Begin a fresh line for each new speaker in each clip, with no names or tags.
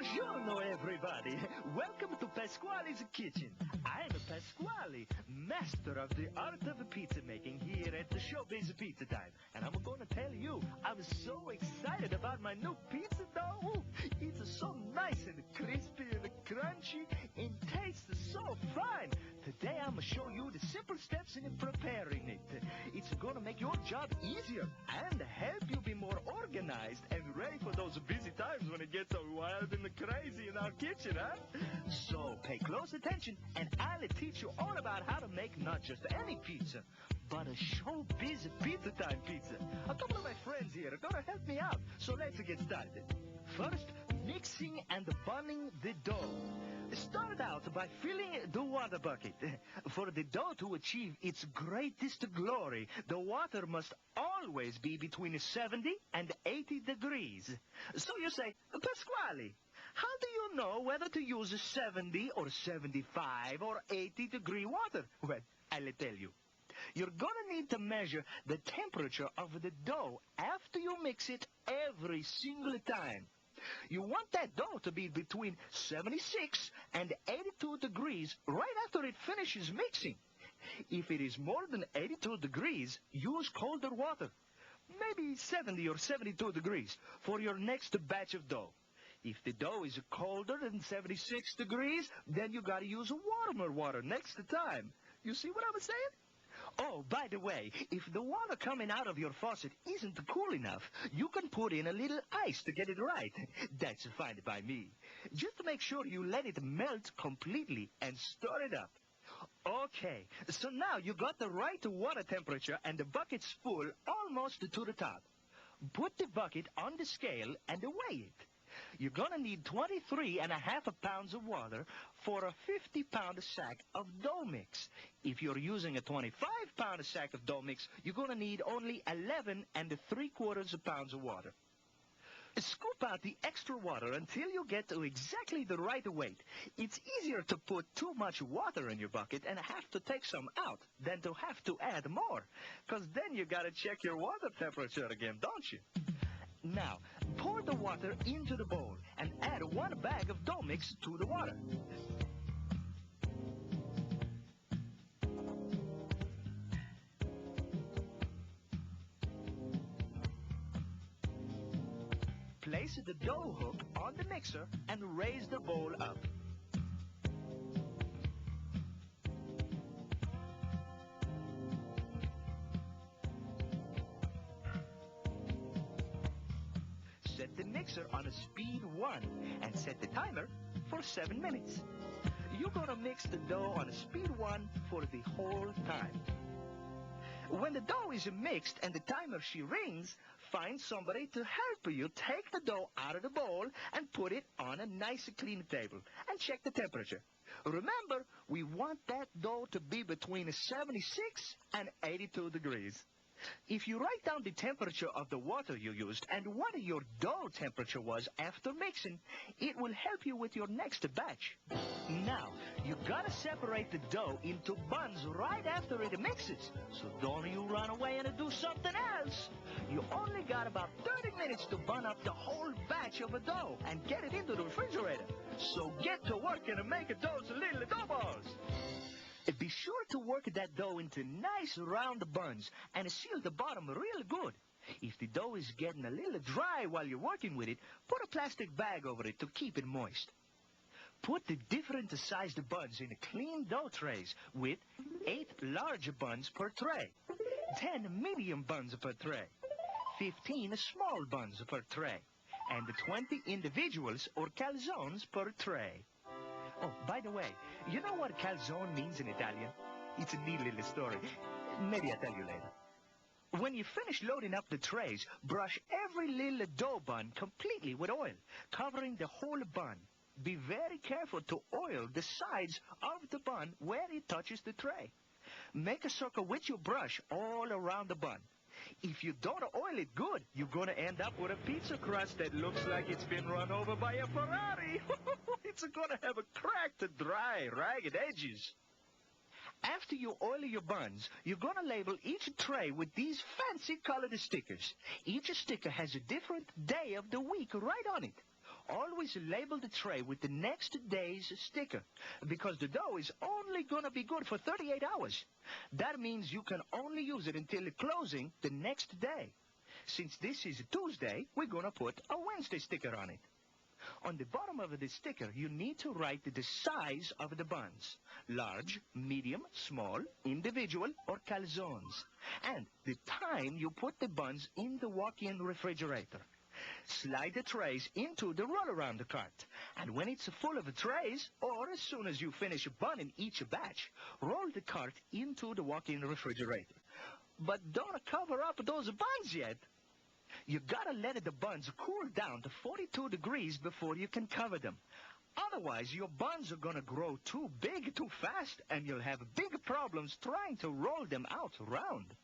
Buongiorno, everybody. Welcome to Pasqually's kitchen. I'm Pasqually, master of the art of pizza making here at the Showbiz Pizza Time. And I'm going to tell you, I'm so excited about my new pizza dough. It's so nice and crispy and crunchy and tastes so fine. Today I'm going to show you the simple steps in preparing it. It's going to make your job easier and help you be more organized and ready for those busy times when it gets so wild and crazy in our kitchen, huh? So pay close attention and I'll teach you all about how to make not just any pizza, but a Showbiz Pizza Time pizza. A couple of my friends here are going to help me out, so let's get started. First, mixing and bunning the dough. Start out by filling the water bucket. For the dough to achieve its greatest glory, the water must always be between 70 and 80 degrees. So you say, Pasqually, how do you know whether to use 70 or 75 or 80 degree water? Well, I'll tell you. You're going to need to measure the temperature of the dough after you mix it every single time. You want that dough to be between 76 and 82 degrees right after it finishes mixing. If it is more than 82 degrees, use colder water, maybe 70 or 72 degrees, for your next batch of dough. If the dough is colder than 76 degrees, then you got to use warmer water next time. You see what I'm saying? Oh, by the way, if the water coming out of your faucet isn't cool enough, you can put in a little ice to get it right. That's fine by me. Just make sure you let it melt completely and stir it up. Okay, so now you got the right water temperature and the bucket's full almost to the top. Put the bucket on the scale and weigh it. You're going to need 23.5 pounds of water for a 50-pound sack of dough mix. If you're using a 25-pound sack of dough mix, you're going to need only 11.75 pounds of water. Scoop out the extra water until you get to exactly the right weight. It's easier to put too much water in your bucket and have to take some out than to have to add more, because then you got to check your water temperature again, don't you? Now, pour the water into the bowl and add 1 bag of dough mix to the water. Place the dough hook on the mixer and raise the bowl up. Set the mixer on a speed 1 and set the timer for 7 minutes. You're going to mix the dough on a speed 1 for the whole time. When the dough is mixed and the timer rings, find somebody to help you take the dough out of the bowl and put it on a nice clean table and check the temperature. Remember, we want that dough to be between 76 and 82 degrees. If you write down the temperature of the water you used and what your dough temperature was after mixing, it will help you with your next batch. Now, you gotta separate the dough into buns right after it mixes, so don't you run away and do something else. You only got about 30 minutes to bun up the whole batch of a dough and get it into the refrigerator. So get to work and make those little dough balls. Be sure to work that dough into nice round buns and seal the bottom real good. If the dough is getting a little dry while you're working with it, put a plastic bag over it to keep it moist. Put the different sized buns in clean dough trays with 8 large buns per tray, 10 medium buns per tray, 15 small buns per tray, and 20 individuals or calzones per tray. Oh, by the way, you know what calzone means in Italian? It's a neat little story. Maybe I'll tell you later. When you finish loading up the trays, brush every little dough bun completely with oil, covering the whole bun. Be very careful to oil the sides of the bun where it touches the tray. Make a circle with your brush all around the bun. If you don't oil it good, you're going to end up with a pizza crust that looks like it's been run over by a Ferrari. It's going to have a cracked, dry, ragged edges. After you oil your buns, you're going to label each tray with these fancy colored stickers. Each sticker has a different day of the week right on it. Always label the tray with the next day's sticker, because the dough is only going to be good for 38 hours. That means you can only use it until the closing the next day. Since this is Tuesday, we're going to put a Wednesday sticker on it. On the bottom of the sticker, you need to write the size of the buns: large, medium, small, individual, or calzones, and the time you put the buns in the walk-in refrigerator. Slide the trays into the roll-around cart, and when it's full of trays, or as soon as you finish bunning each batch, roll the cart into the walk-in refrigerator. But don't cover up those buns yet. You gotta let the buns cool down to 42 degrees before you can cover them. Otherwise, your buns are gonna grow too big too fast, and you'll have big problems trying to roll them out round.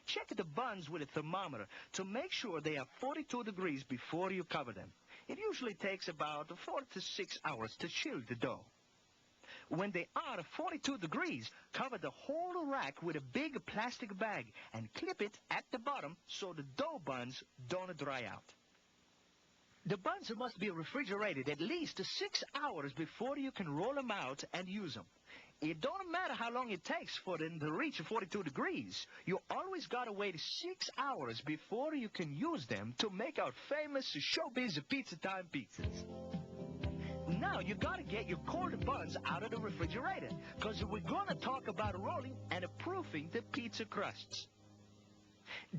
Check the buns with a thermometer to make sure they are 42 degrees before you cover them. It usually takes about 4 to 6 hours to chill the dough. When they are 42 degrees, cover the whole rack with a big plastic bag and clip it at the bottom so the dough buns don't dry out. The buns must be refrigerated at least 6 hours before you can roll them out and use them. It don't matter how long it takes for them to reach 42 degrees. You always gotta wait 6 hours before you can use them to make our famous Showbiz Pizza Time pizzas. Now you gotta get your cold buns out of the refrigerator, because we're gonna talk about rolling and proofing the pizza crusts.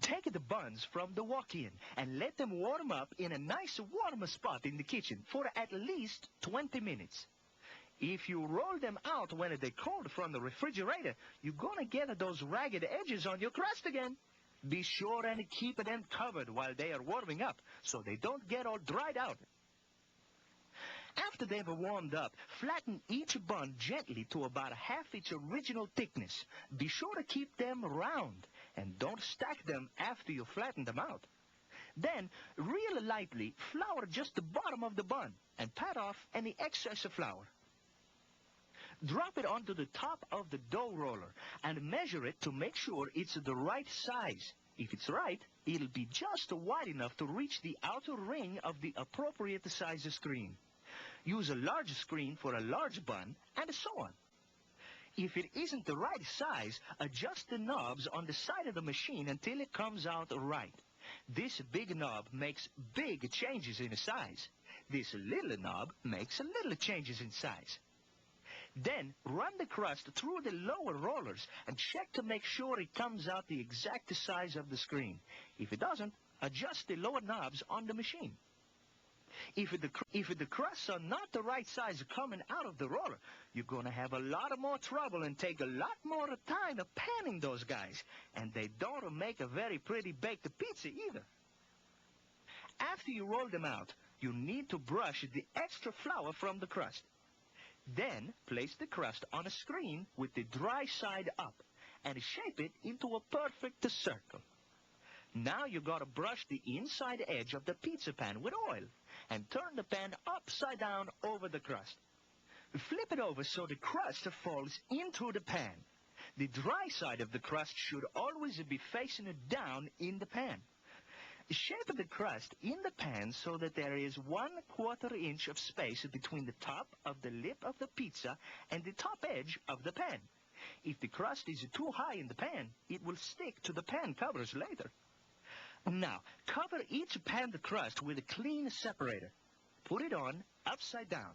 Take the buns from the walk-in and let them warm up in a nice warm spot in the kitchen for at least 20 minutes. If you roll them out when they're cold from the refrigerator, you're gonna get those ragged edges on your crust again. Be sure and keep them covered while they are warming up so they don't get all dried out. After they've warmed up, flatten each bun gently to about half its original thickness. Be sure to keep them round, and don't stack them after you flatten them out. Then, real lightly, flour just the bottom of the bun, and pat off any excess of flour. Drop it onto the top of the dough roller, and measure it to make sure it's the right size. If it's right, it'll be just wide enough to reach the outer ring of the appropriate size screen. Use a large screen for a large bun, and so on. If it isn't the right size, adjust the knobs on the side of the machine until it comes out right. This big knob makes big changes in size. This little knob makes little changes in size. Then run the crust through the lower rollers and check to make sure it comes out the exact size of the screen. If it doesn't, adjust the lower knobs on the machine. If the crusts are not the right size coming out of the roller, you're going to have a lot more trouble and take a lot more time panning those guys. And they don't make a very pretty baked pizza either. After you roll them out, you need to brush the extra flour from the crust. Then place the crust on a screen with the dry side up and shape it into a perfect circle. Now you got to brush the inside edge of the pizza pan with oil and turn the pan upside down over the crust. Flip it over so the crust falls into the pan. The dry side of the crust should always be facing down in the pan. Shape the crust in the pan so that there is 1/4 inch of space between the top of the lip of the pizza and the top edge of the pan. If the crust is too high in the pan, it will stick to the pan covers later. Now, cover each pan crust with a clean separator. Put it on upside down.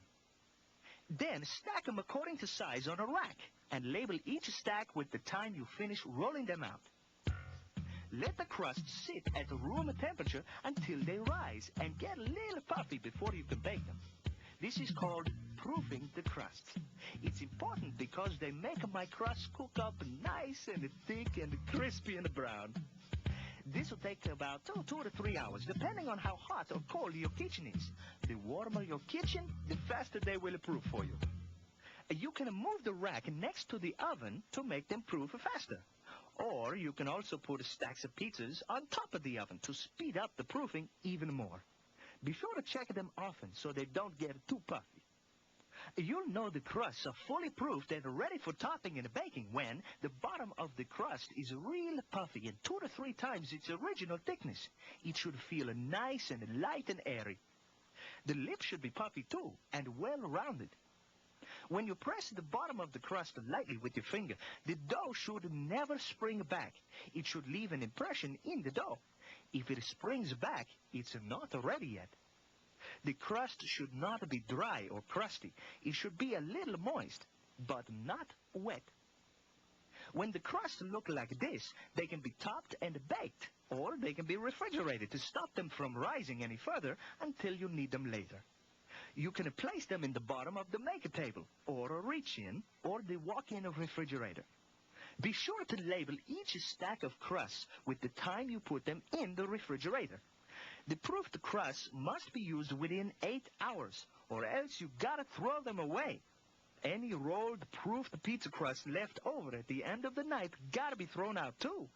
Then stack them according to size on a rack and label each stack with the time you finish rolling them out. Let the crust sit at room temperature until they rise and get a little puffy before you can bake them. This is called proofing the crusts. It's important because they make my crust cook up nice and thick and crispy and brown. This will take about 2 to 3 hours, depending on how hot or cold your kitchen is. The warmer your kitchen, the faster they will proof for you. You can move the rack next to the oven to make them proof faster. Or you can also put stacks of pizzas on top of the oven to speed up the proofing even more. Be sure to check them often so they don't get too puffy. You'll know the crusts are fully proofed and ready for topping and baking when the bottom of the crust is real puffy and 2 to 3 times its original thickness. It should feel nice and light and airy. The lip should be puffy too, and well rounded. When you press the bottom of the crust lightly with your finger, the dough should never spring back. It should leave an impression in the dough. If it springs back, it's not ready yet. The crust should not be dry or crusty. It should be a little moist, but not wet. When the crusts look like this, they can be topped and baked, or they can be refrigerated to stop them from rising any further until you need them later. You can place them in the bottom of the maker table, or a reach-in, or the walk-in refrigerator. Be sure to label each stack of crusts with the time you put them in the refrigerator. The proofed crusts must be used within 8 hours, or else you gotta throw them away. Any rolled, proofed pizza crust left over at the end of the night gotta be thrown out too.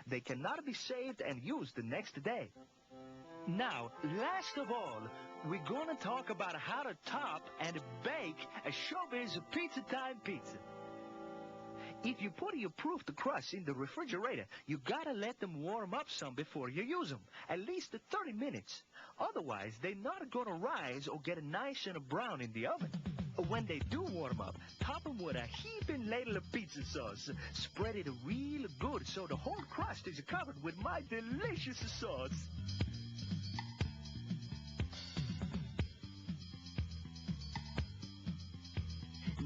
They cannot be saved and used the next day. Now, last of all, we're gonna talk about how to top and bake a Showbiz Pizza Time pizza. If you put your proofed crust in the refrigerator, you gotta let them warm up some before you use them, at least 30 minutes. Otherwise, they're not gonna rise or get nice and brown in the oven. When they do warm up, top them with a heaping ladle of pizza sauce. Spread it real good so the whole crust is covered with my delicious sauce.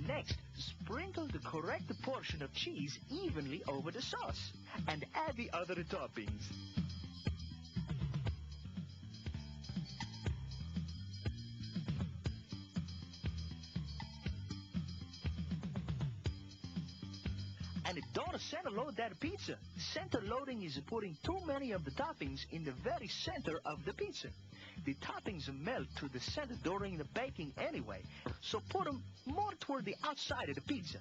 Next, sprinkle the correct portion of cheese evenly over the sauce, and add the other toppings. And don't center load that pizza. Center loading is putting too many of the toppings in the very center of the pizza. The toppings melt to the center during the baking anyway, so put them more toward the outside of the pizza.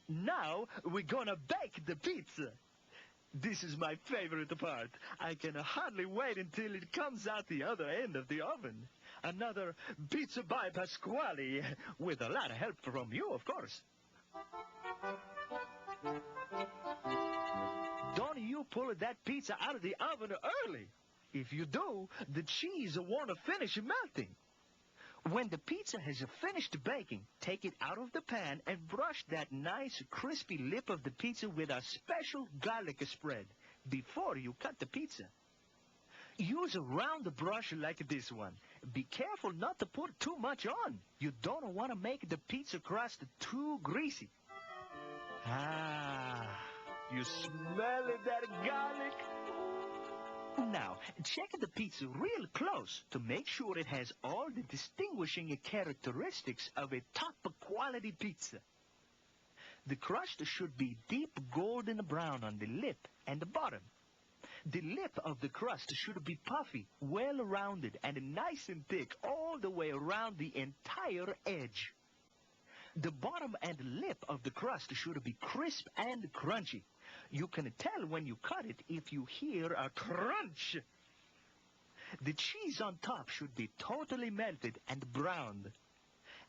Now we're gonna bake the pizza. This is my favorite part. I can hardly wait until it comes out the other end of the oven. Another pizza by Pasqually, with a lot of help from you, of course. Don't you pull that pizza out of the oven early. If you do, the cheese won't finish melting. When the pizza has finished baking, take it out of the pan and brush that nice crispy lip of the pizza with a special garlic spread before you cut the pizza. Use a round brush like this one. Be careful not to put too much on. You don't want to make the pizza crust too greasy. Ah, you smell it, that garlic? Now, check the pizza real close to make sure it has all the distinguishing characteristics of a top-quality pizza. The crust should be deep golden brown on the lip and the bottom. The lip of the crust should be puffy, well-rounded, and nice and thick all the way around the entire edge. The bottom and lip of the crust should be crisp and crunchy. You can tell when you cut it if you hear a crunch. The cheese on top should be totally melted and browned.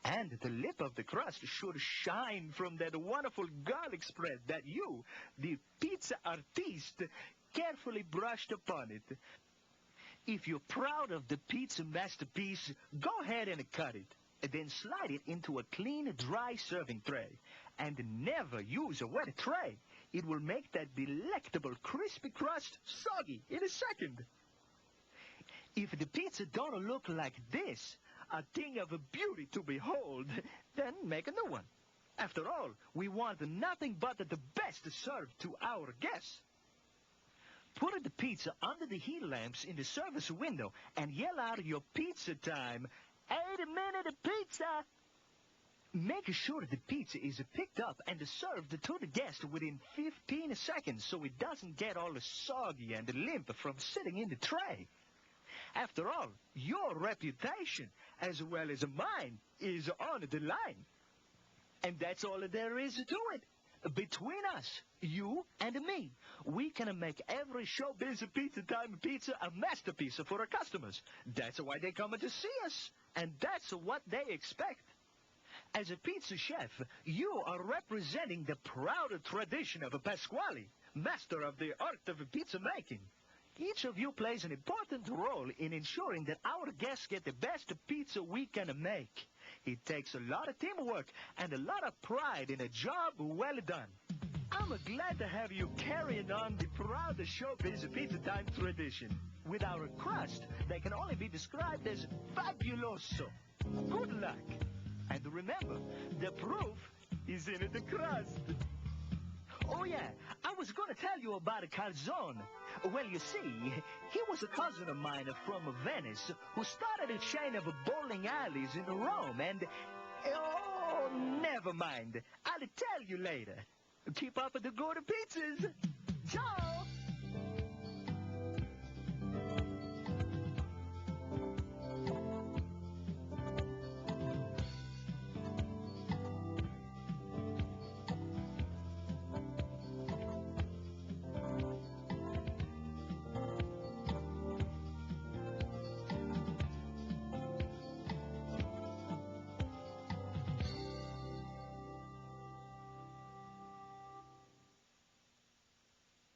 And the lip of the crust should shine from that wonderful garlic spread that you, the pizza artiste, carefully brushed upon it. If you're proud of the pizza masterpiece, go ahead and cut it. Then slide it into a clean, dry serving tray. And never use a wet tray. It will make that delectable crispy crust soggy in a second. If the pizza don't look like this, a thing of beauty to behold, then make a new one. After all, we want nothing but the best served to our guests. Put the pizza under the heat lamps in the service window and yell out your pizza time. 80-minute pizza! Make sure the pizza is picked up and served to the guest within 15 seconds so it doesn't get all soggy and limp from sitting in the tray. After all, your reputation, as well as mine, is on the line. And that's all there is to it. Between us, you and me, we can make every Showbiz Pizza Time pizza a masterpiece for our customers. That's why they come to see us, and that's what they expect. As a pizza chef, you are representing the proud tradition of Pasqually, master of the art of pizza making. Each of you plays an important role in ensuring that our guests get the best pizza we can make. It takes a lot of teamwork and a lot of pride in a job well done. I'm glad to have you carrying on the proud Showbiz Pizza Time tradition. With our crust, that can only be described as fabuloso. Good luck. And remember, the proof is in the crust. Oh yeah, I was going to tell you about a calzone. Well, you see, he was a cousin of mine from Venice who started a chain of bowling alleys in Rome and... Oh, never mind. I'll tell you later. Keep up with the good pizzas. Ciao!